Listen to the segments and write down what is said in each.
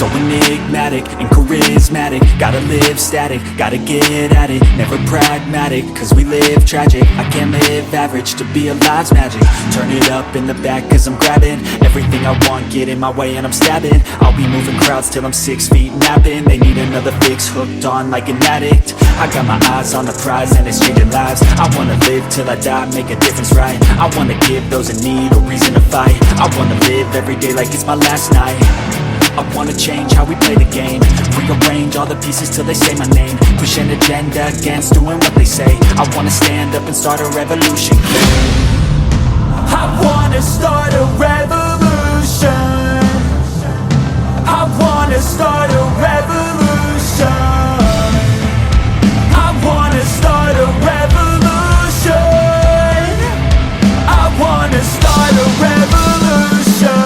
So enigmatic and charismatic, gotta live static, gotta get at it, never pragmatic, cause we live tragic. I can't live average, to be alive's magic. Turn it up in the back cause I'm grabbing everything I want, get in my way and I'm stabbing. I'll be moving crowds till I'm 6 feet napping. They need another fix, hooked on like an addict. I got my eyes on the prize and it's changing lives. I wanna live till I die, make a difference, right? I wanna give those in need a reason to fight. I wanna live every day like it's my last night. I wanna change how we play the game, rearrange all the pieces till they say my name, push an agenda against doing what they say. I wanna stand up and start a revolution. I wanna start a revolution. I wanna start a revolution. I wanna start a revolution. I wanna start a revolution.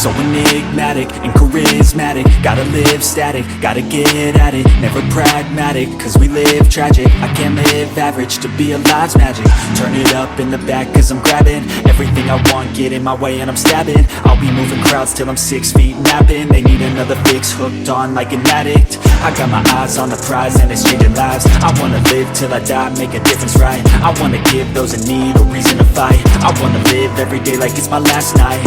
So enigmatic and charismatic, gotta live static, gotta get at it, never pragmatic, cause we live tragic. I can't live average, to be alive's magic. Turn it up in the back cause I'm grabbing everything I want, get in my way and I'm stabbing. I'll be moving crowds till I'm 6 feet napping. They need another fix, hooked on like an addict. I got my eyes on the prize and it's changing lives. I wanna live till I die, make a difference, right? I wanna give those in need a reason to fight. I wanna live every day like it's my last night.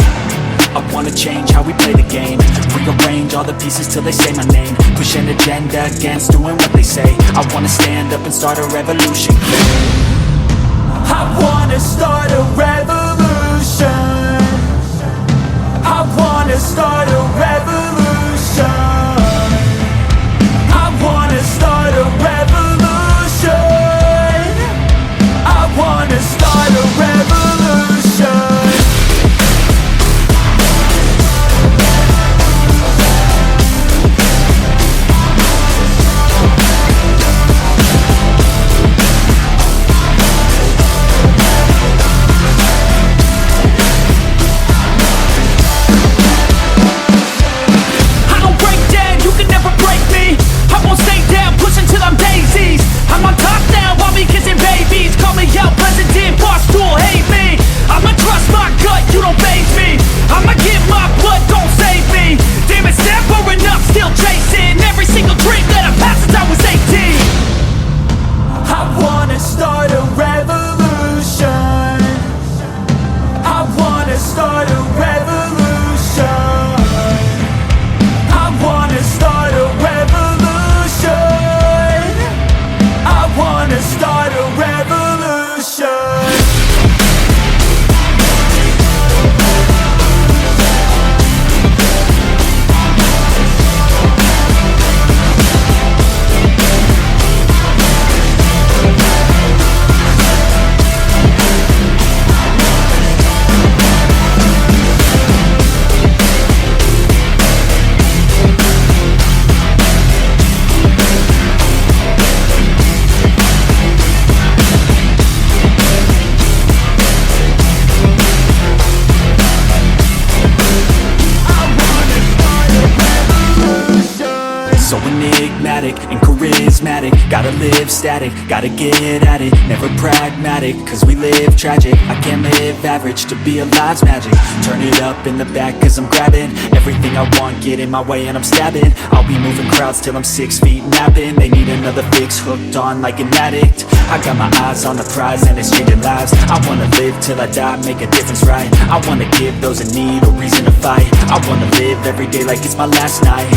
I wanna change how we play the game, rearrange all the pieces till they say my name, push an agenda against doing what they say. I wanna stand up and start a revolution. I wanna start a revolution. I wanna start a revolution. I wanna start a revolution. I wanna start a revolution. charismatic, gotta live static, gotta get at it, never pragmatic, cause we live tragic. I can't live average, to be alive's magic. Turn it up in the back cause I'm grabbing everything I want, get in my way and I'm stabbing. I'll be moving crowds till I'm 6 feet napping. They need another fix, hooked on like an addict. I got my eyes on the prize and it's changing lives. I wanna live till I die, make a difference, right? I wanna give those in need a reason to fight. I wanna live every day like it's my last night.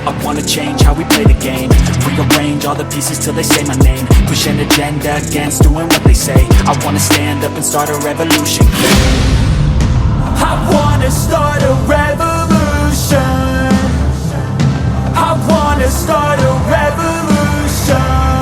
I wanna change how we play the game, rearrange all the pieces till they say my name, push an agenda against doing what they say. I wanna stand up and start a revolution. I wanna start a revolution. I wanna start a revolution.